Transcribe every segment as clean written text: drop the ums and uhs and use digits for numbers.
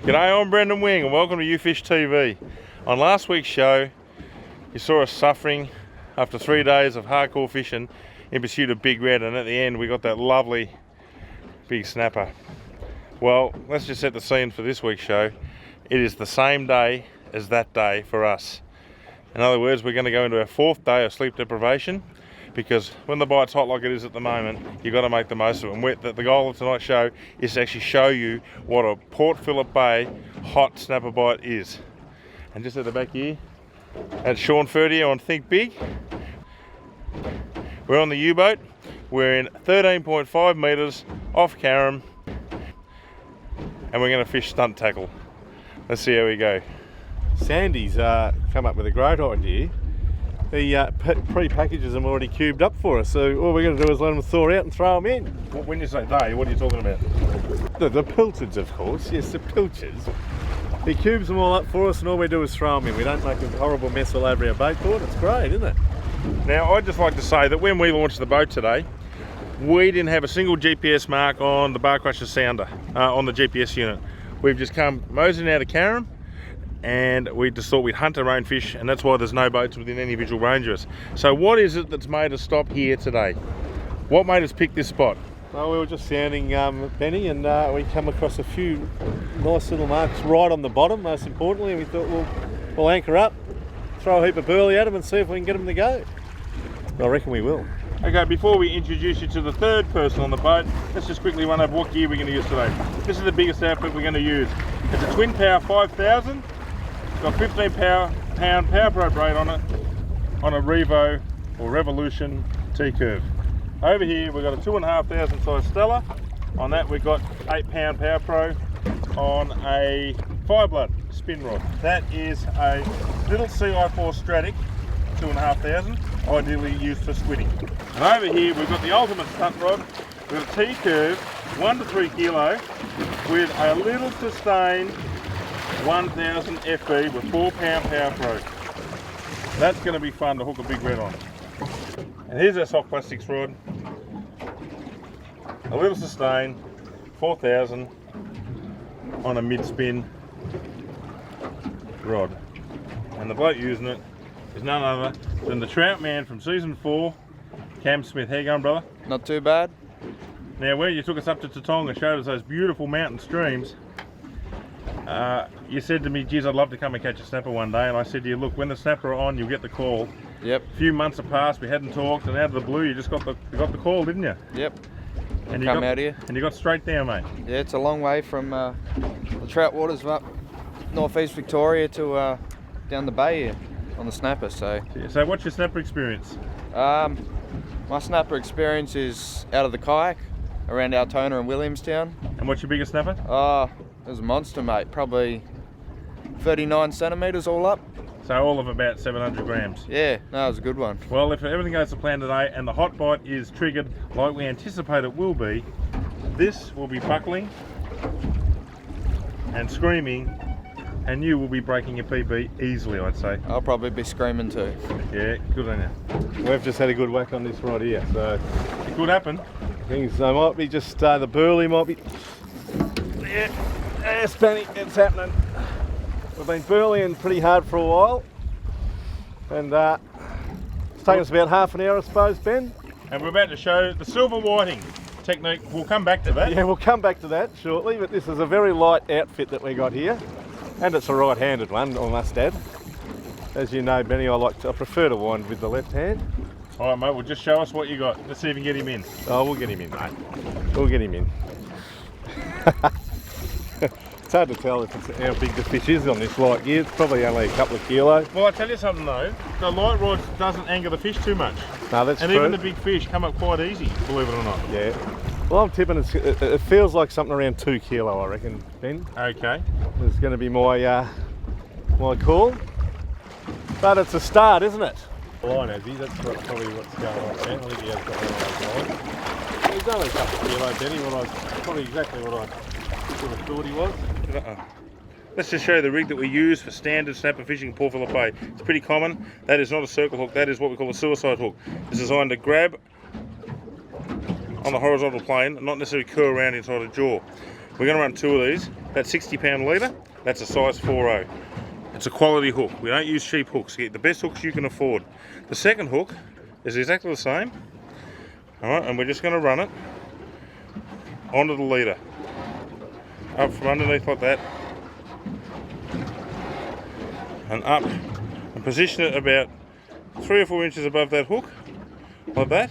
G'day, I'm Brendan Wing and welcome to YouFishTV. On last week's show, you saw us suffering after 3 days of hardcore fishing in pursuit of big red, and at the end we got that lovely big snapper. Well, let's just set the scene for this week's show. It is the same day as that day for us. In other words, we're going to go into our 4th day of sleep deprivation, because when the bite's hot like it is at the moment, you've got to make the most of it. And the goal of tonight's show is to actually show you what a Port Phillip Bay hot snapper bite is. And just at the back here, at Sean Ferdier on Think Big. We're on the U-boat. We're in 13.5 metres off Carrum, and we're going to fish stunt tackle. Let's see how we go. Sandy's come up with a great idea. He pre-packages them already cubed up for us, so all we're going to do is let them thaw out and throw them in. When you say they, what are you talking about? The pilchards, of course. Yes, the pilchards. He cubes them all up for us, and all we do is throw them in. We don't make a horrible mess all over our bait board. It's great, isn't it? Now, I'd just like to say that when we launched the boat today, we didn't have a single GPS mark on the bar crusher sounder on the GPS unit. We've just come moseying out of Carrum, and we just thought we'd hunt our own fish, and that's why there's no boats within any visual range of us. So what is it that's made us stop here today? What made us pick this spot? Well, we were just sounding Benny, and we come across a few nice little marks right on the bottom, most importantly, and we thought we'll anchor up, throw a heap of burley at them and see if we can get them to go. I reckon we will. Okay, before we introduce you to the third person on the boat, let's just quickly run over what gear we're going to use today. This is the biggest outfit we're going to use. It's a Twin Power 5000. Got 15 pound Power Pro braid on it, on a Revo or Revolution T-curve. Over here we've got a 2,500 size Stella. On that we've got 8 pound Power Pro on a Fireblood spin rod. That is a little CI4 Stratic 2,500, ideally used for squidding. And over here we've got the ultimate stunt rod. We've got a T-curve 1 to 3 kilo with a little Sustain 1000 FE with 4 pound Power Pro. That's going to be fun to hook a big red on. And here's our soft plastics rod. A little Sustain 4000 on a mid-spin rod. And the bloke using it is none other than the trout man from season 4, Cam Smith. How you going, brother? Not too bad. Now, where you took us up to Tatonga and showed us those beautiful mountain streams, you said to me, geez, I'd love to come and catch a snapper one day, and I said to you, look, when the snapper are on, you'll get the call. Yep. A few months have passed, we hadn't talked, and out of the blue, you just got the call, didn't you? Yep. And Come out here. And you got straight down, mate. Yeah, it's a long way from the trout waters of up northeast Victoria to down the bay here on the snapper. So what's your snapper experience? My snapper experience is out of the kayak around Altona and Williamstown. And what's your biggest snapper? It was a monster, mate. Probably 39 centimetres all up. So all of about 700 grams. Yeah, no, it was a good one. Well, if everything goes to plan today and the hot bite is triggered like we anticipate it will be, this will be buckling and screaming, and you will be breaking your PB easily, I'd say. I'll probably be screaming too. Yeah, good on you. We've just had a good whack on this rod here, so It could happen. things might be just the burley might be. Yeah, Spanny, it's happening. We've been burleying pretty hard for a while, and it's taken us about half an hour, I suppose, Ben. And we're about to show the silver whiting technique. We'll come back to that. Yeah, we'll come back to that shortly, but this is a very light outfit that we got here, and it's a right-handed one, I must add. As you know, Benny, I prefer to wind with the left hand. All right, mate, well, just show us what you got. Let's see if we can get him in. Oh, we'll get him in, mate. We'll get him in. It's hard to tell how big the fish is on this light gear. It's probably only a couple of kilos. Well, I tell you something though, the light rod doesn't anger the fish too much. No, that's and true. Even the big fish come up quite easy, believe it or not. Yeah. Well, I'm tipping it feels like something around 2 kilo, I reckon, Ben. Okay. It's going to be my call. But it's a start, isn't it? Line, has he? That's probably what's going on there. I think he has got one of those lines. He's only a couple of kilos, Benny. Probably exactly what I sort of thought he was. Let's just show you the rig that we use for standard snapper fishing in Port Phillip Bay. It's pretty common. That is not a circle hook, that is what we call a suicide hook. It's designed to grab on the horizontal plane, not necessarily curl around inside a jaw. We're going to run 2 of these. That 60-pound leader, that's a size 4.0. It's a quality hook. We don't use cheap hooks. Get the best hooks you can afford. The second hook is exactly the same. Alright, and we're just going to run it onto the leader. Up from underneath like that. And up. And position it about 3 or 4 inches above that hook. Like that.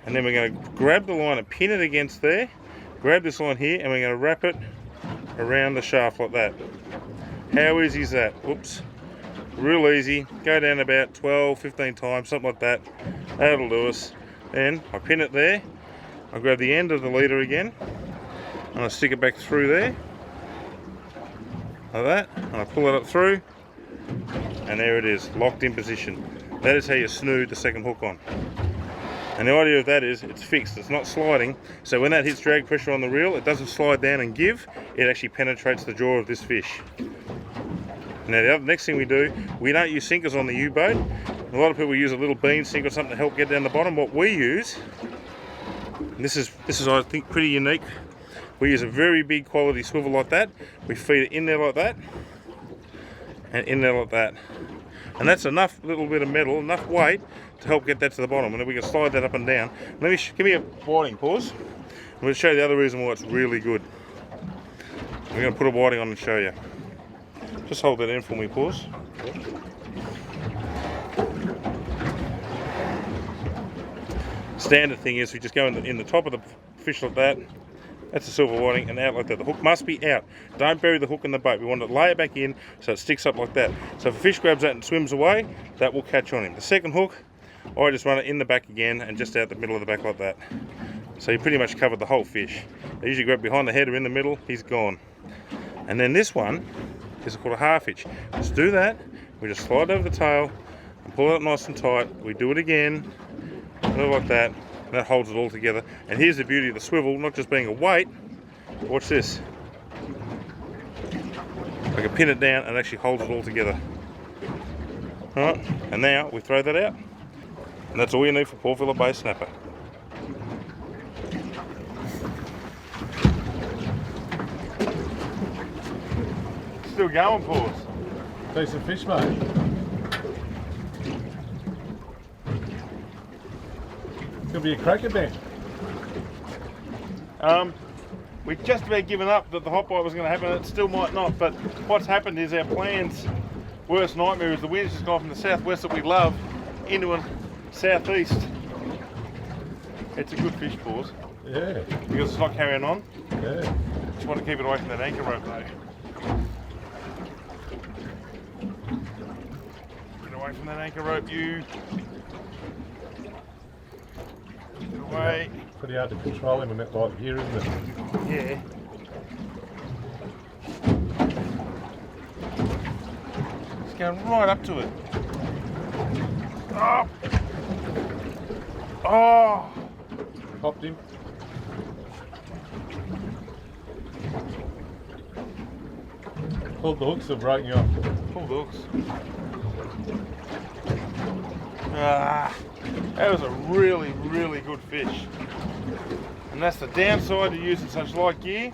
And then we're going to grab the line and pin it against there. Grab this line here and we're going to wrap it around the shaft like that. How easy is that? Whoops. Real easy. Go down about 12, 15 times, something like that. That'll do us. Then I pin it there. I grab the end of the leader again. And I stick it back through there. Like that. And I pull it up through. And there it is, locked in position. That is how you snood the second hook on. And the idea of that is it's fixed, it's not sliding. So when that hits drag pressure on the reel, it doesn't slide down and give, it actually penetrates the jaw of this fish. Now the next thing we do, we don't use sinkers on the U-boat. A lot of people use a little bean sink or something to help get down the bottom. What we use, and this is I think pretty unique, we use a very big quality swivel like that. We feed it in there like that, and in there like that. And that's enough little bit of metal, enough weight to help get that to the bottom, and then we can slide that up and down. Let me give me a whiting, pause. I'm going to show you the other reason why it's really good. We're going to put a whiting on and show you. Just hold that in for me, pause. Standard thing is we just go in the top of the fish like that. That's a silver whiting, and out like that. The hook must be out. Don't bury the hook in the boat. We want to lay it back in so it sticks up like that. So if a fish grabs that and swims away, that will catch on him. The second hook, I just run it in the back again and just out the middle of the back like that. So you pretty much covered the whole fish. They usually grab behind the head or in the middle, he's gone. And then this one is called a half hitch. Just do that, we just slide over the tail and pull it up nice and tight. We do it again, do it like that. And that holds it all together. And here's the beauty of the swivel, not just being a weight. Watch this. I can pin it down and it actually holds it all together. Alright, and now we throw that out. And that's all you need for poor Phillip Bay snapper. Still going, pause. Decent fish, mate. Could be a cracker then. We just about given up that the hot bite was going to happen. It still might not, but what's happened is our plan's worst nightmare is the wind's just gone from the southwest that we love into a southeast. It's a good fish, pause. Yeah. Because it's not carrying on. Yeah. Just want to keep it away from that anchor rope though. Get away from that anchor rope, you. Get away. Pretty hard to control him in that light here, isn't it? Yeah. It's going right up to it. Oh! Oh! Popped him. Pulled the hooks or breaking off? Pull the hooks. Ah! That was a really, really good fish. And that's the downside to using such light gear.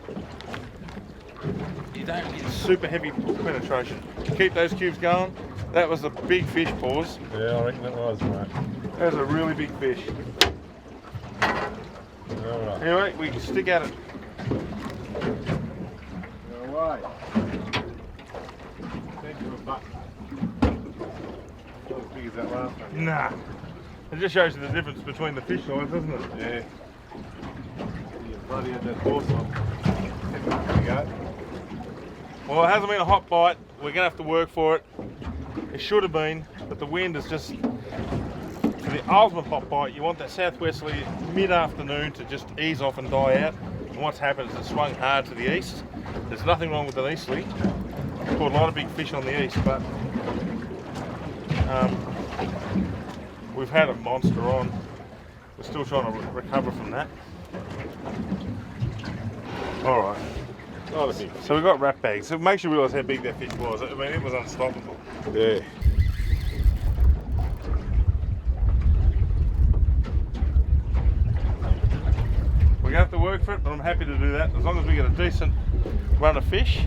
You don't get super heavy hook penetration. Keep those cubes going. That was a big fish, pause. Yeah, I reckon that was, mate. That was a really big fish. Alright. Anyway, we can stick at it. No way. Thank you, a buck. Not as big as that last one. Nah. It just shows you the difference between the fish size, doesn't it? Yeah. You bloody had that horse on. 10 minutes ago. Well, it hasn't been a hot bite. We're going to have to work for it. It should have been, but the wind is just... For the ultimate hot bite, you want that southwesterly mid-afternoon to just ease off and die out. And what's happened is it swung hard to the east. There's nothing wrong with an easterly. Caught a lot of big fish on the east, but... we've had a monster on. We're still trying to recover from that. Alright. Not a big fish. So we've got wrap bags. So it makes you realise how big that fish was. I mean, it was unstoppable. Yeah. We're going to have to work for it, but I'm happy to do that. As long as we get a decent run of fish,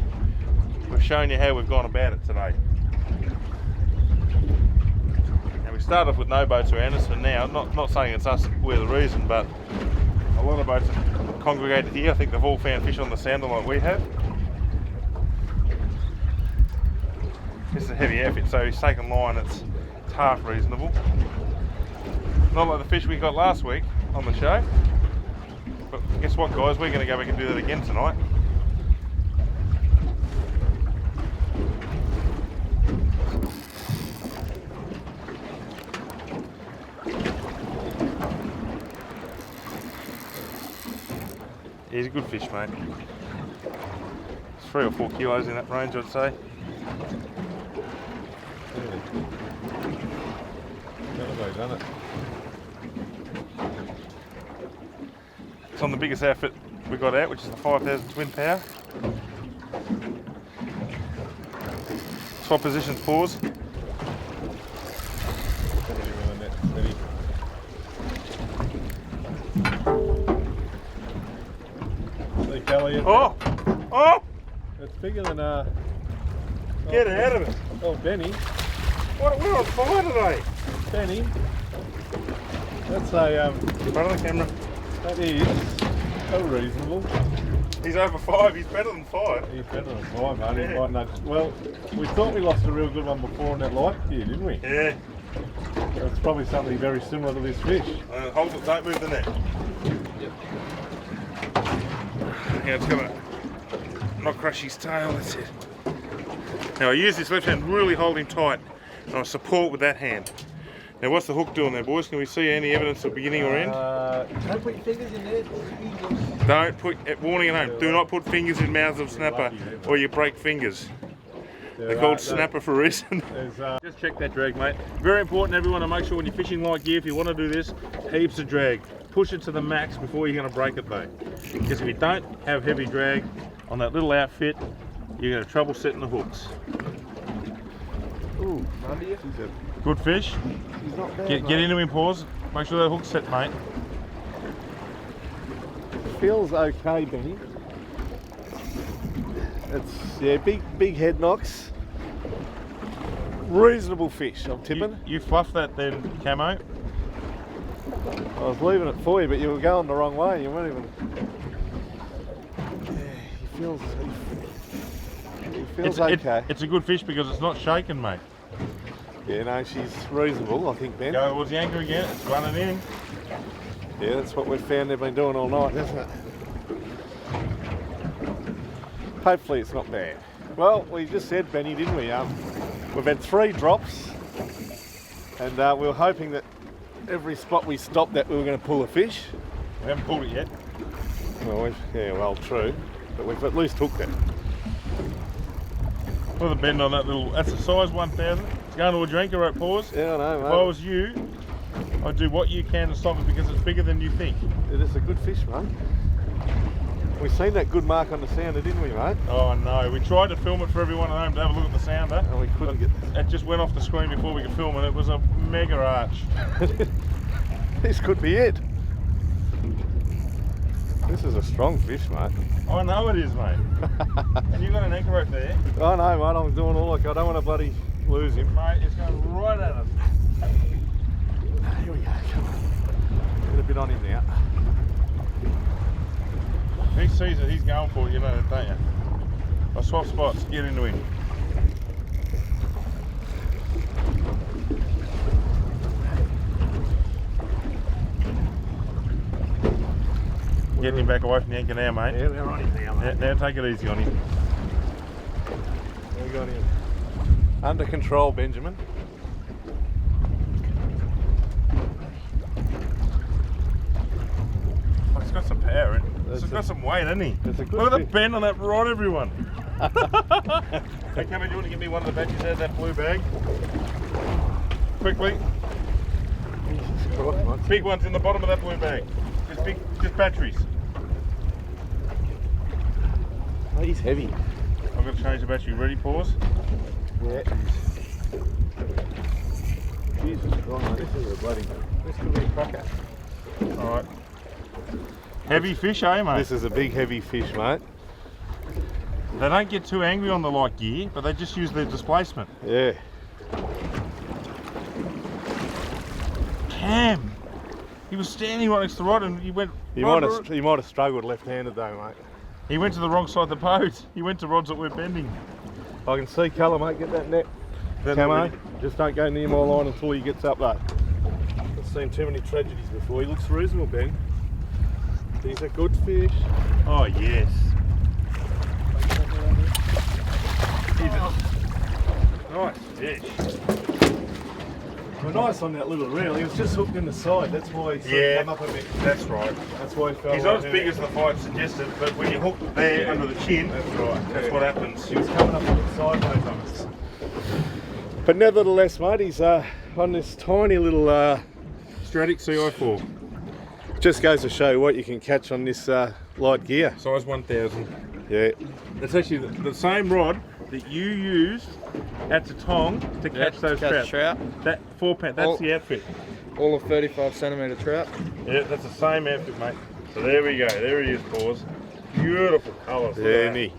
we've shown you how we've gone about it today. And we started off with no boats around us, and now, not saying it's us, we're the reason, but a lot of boats have congregated here. I think they've all found fish on the sounder like we have. This is a heavy outfit, so he's taken line that's half reasonable. Not like the fish we got last week on the show. But guess what, guys? We're going to go back and do that again tonight. He's a good fish, mate. It's 3 or 4 kilos in that range, I'd say. Done it. It's on the biggest outfit we got out, which is the 5000 twin power. Swap positions, pause. Oh! Oh! It's bigger than Get it out of it. Oh, Benny. We're on fire today. Benny. That's a Front of the camera. that is reasonable. He's over 5. He's better than 5. He's better than 5, mate. Yeah. He might not. Well, we thought we lost a real good one before in that light here, didn't we? Yeah. It's probably something very similar to this fish. Hold it. Don't move the net. Yep. Yeah, it's gonna not crush his tail. That's it. Now I use this left hand, really hold him tight, and I support with that hand. Now what's the hook doing there, boys? Can we see any evidence of beginning or end? Don't put your fingers in there. Don't put, warning at home, do not put fingers in mouths of snapper or you break fingers. They're called snapper for a reason. Just check that drag, mate. Very important, everyone, to make sure when you're fishing like gear, if you want to do this, heaps of drag. Push it to the max before you're going to break it though. Because if you don't have heavy drag on that little outfit, you're going to have trouble setting the hooks. Ooh, under you. Good fish. He's not bad, Get into him, pause. Make sure that hook's set, mate. Feels okay, Benny. It's big head knocks. Reasonable fish, I'm tipping. You fluffed that then, Camo. I was leaving it for you, but you were going the wrong way. You weren't even. Yeah, he feels okay. It's a good fish because it's not shaking, mate. Yeah, no, she's reasonable, I think, Ben. Go towards the anchor again. It's running in. Yeah, that's what we've found they've been doing all night, isn't it? Hopefully it's not bad. Well, we just said, Benny, didn't we? We've had 3 drops, and we were hoping that every spot we stopped that we were going to pull a fish. We haven't pulled it yet. Well, yeah, well, true, but we've at least hooked it. Look at the bend on that little. That's a size 1000. It's going towards your anchor rope, pause. Yeah, I know, mate. If I was you, I'd do what you can to stop it because it's bigger than you think. It is a good fish, mate. We seen that good mark on the sounder, didn't we, mate? Oh no, we tried to film it for everyone at home to have a look at the sounder. And we couldn't get. It just went off the screen before we could film it. It was a mega arch. This could be it. This is a strong fish, mate. I know it is, mate. And you've got an anchor rope there. I know, mate. I'm doing all I can. I don't want to bloody lose him. Mate, it's going right at us. Here we go. Come on. Get a bit on him now. He sees it, he's going for it, you know that, don't you? I swap spots, get into him. Getting him back away from the anchor now, mate. Yeah, we're on him now, mate. Now take it easy on him. We got him. Under control, Benjamin. Oh, he's got some power in it. He's got some weight, hasn't he? It's a good Look at the fish. bend on that rod, everyone. Hey, come in, do you want to give me one of the batteries out of that blue bag? Quickly. Jesus Christ, mate. Big ones in the bottom of that blue bag. Just batteries. Oh, he's heavy. I've got to change the battery. Ready, pause? Yeah. Jesus Christ, mate. This could be a cracker. Alright. Heavy fish, eh, mate? This is a big heavy fish, mate. They don't get too angry on the light gear, but they just use their displacement. Yeah. Cam! He was standing right next to the rod and he went... He might have struggled left-handed though, mate. He went to the wrong side of the boat. He went to rods that were bending. I can see colour, mate. Get that net. Camo. Just don't go near my line until he gets up though. I've seen too many tragedies before. He looks reasonable, Ben. He's a good fish. Oh, yes. Nice fish. Well, nice on that little reel. He was just hooked in the side. That's why he sort of came up a bit. That's right. That's why he fell. He's not as big as the fight suggested, but when you hook there under the chin, that's right. That's what happens. He was coming up a bit sideways on us. But nevertheless, mate, he's on this tiny little Stratic CI4. just goes to show what you can catch on this light gear. Size 1000. Yeah. It's actually the same rod that you used at the tong to catch those trout. That 4 pound, that's the outfit. All of 35 centimetre trout. Yeah, that's the same outfit, mate. So there we go, there he is, paws. Beautiful colours. Yeah, me.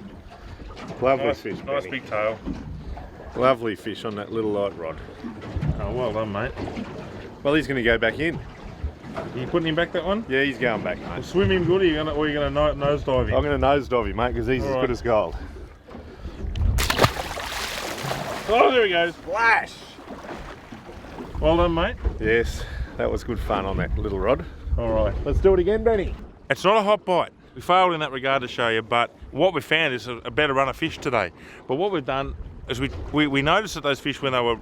Lovely Nice fish. Nice Benny. big tail. Lovely fish on that little light rod. Oh, well done, mate. Well, he's going to go back in. Are you putting him back that one? Yeah, he's going back, Well, mate. swim him good, or are you going to nose dive him? I'm going to nosedive him, mate, because he's as good as gold. Oh, there he goes. Flash! Well done, mate. Yes, that was good fun on that little rod. All right. Let's do it again, Benny. It's not a hot bite. We failed in that regard to show you, but what we found is a better run of fish today. But what we've done is we noticed that those fish, when they were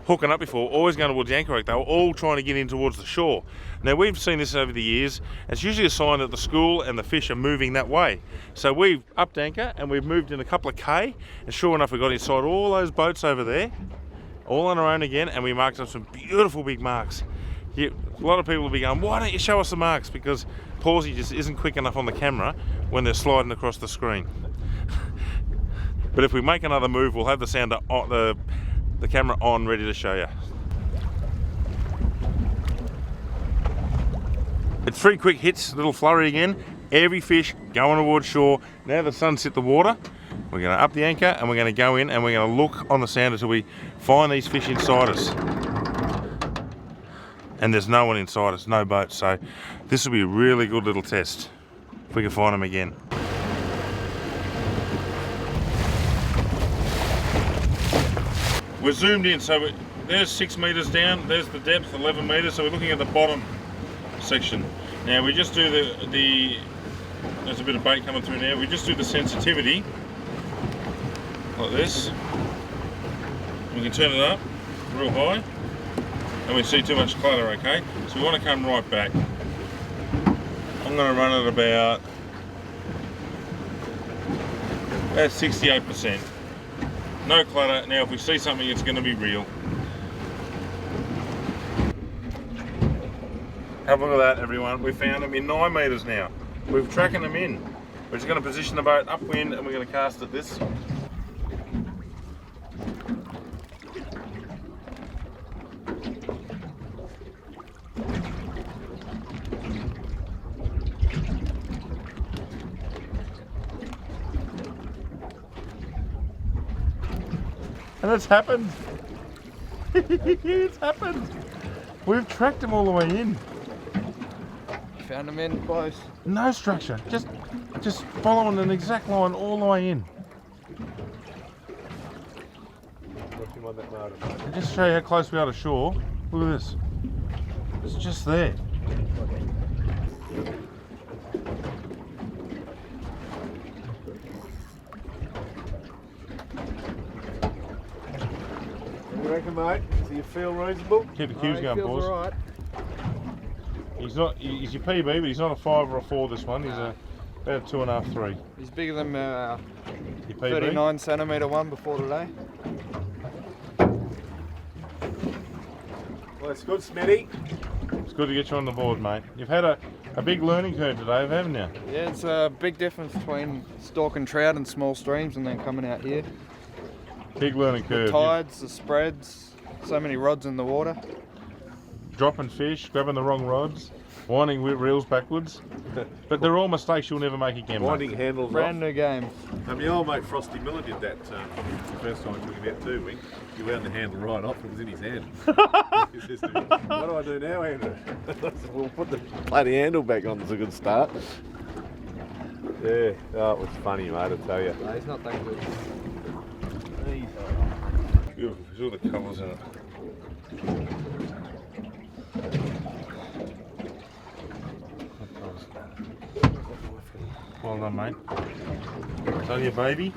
hooking up before, always going towards the anchor hook, they were all trying to get in towards the shore. Now, we've seen this over the years. It's usually a sign that the school and the fish are moving that way. So we've upped anchor and we've moved in a couple of K, and sure enough, we got inside all those boats over there, all on our own again, and we marked up some beautiful big marks. A lot of people will be going, why don't you show us the marks? Because Pawsey just isn't quick enough on the camera when they're sliding across the screen. But if we make another move, we'll have the sounder on, the camera on, ready to show you. It's 3 quick hits, little flurry again. Every fish going towards shore. Now the sun's hit the water, we're going to up the anchor and we're going to go in and we're going to look on the sounder until we find these fish inside us. And there's no one inside us, no boat. So this will be a really good little test if we can find them again. We're zoomed in, so there's 6 metres down, there's the depth, 11 metres, so we're looking at the bottom section. Now we just do there's a bit of bait coming through now, we just do the sensitivity, like this. We can turn it up real high, and we see too much clutter, okay? So we want to come right back. I'm going to run it about 68%. No clutter. Now if we see something, it's going to be real. Have a look at that, everyone. We found them in 9 metres now. We're tracking them in. We're just going to position the boat upwind and we're going to cast at this. And it's happened. It's happened. We've tracked them all the way in. Found them in close. No structure. Just following an exact line all the way in. And just show you how close we are to shore. Look at this. It's just there. What do you reckon, mate? Do you feel reasonable? Keep the cues going, boys. Right. He's your PB, but he's not a 5 or a 4 this one. He's about a 2.5, 3. He's bigger than Your PB? 39 centimetre one before today. Well, it's good, Smitty. It's good to get you on the board, mate. You've had a big learning curve today, haven't you? Yeah, it's a big difference between stalking trout in small streams and then coming out here. Big learning curve. The tides, the spreads, so many rods in the water. Dropping fish, grabbing the wrong rods. Winding reels backwards. But they're all mistakes you'll never make again, mate. Winding handles Brand off. new game. My old mate Frosty Miller did that the first time I took him out too, Wing. He wound the handle right off, it was in his hand. He says to me, what do I do now, Andrew? I said, well, put the bloody handle back on, it's a good start. Yeah, oh, it was funny, mate, I tell you. No, he's not that good. Beautiful, there's all the colours in it. Well done, mate. Tell your baby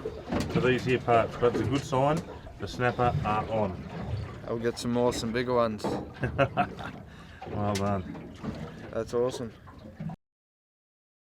to these here parts, but it's a good sign the snapper are on. I'll get some more, some bigger ones. Well done. That's awesome.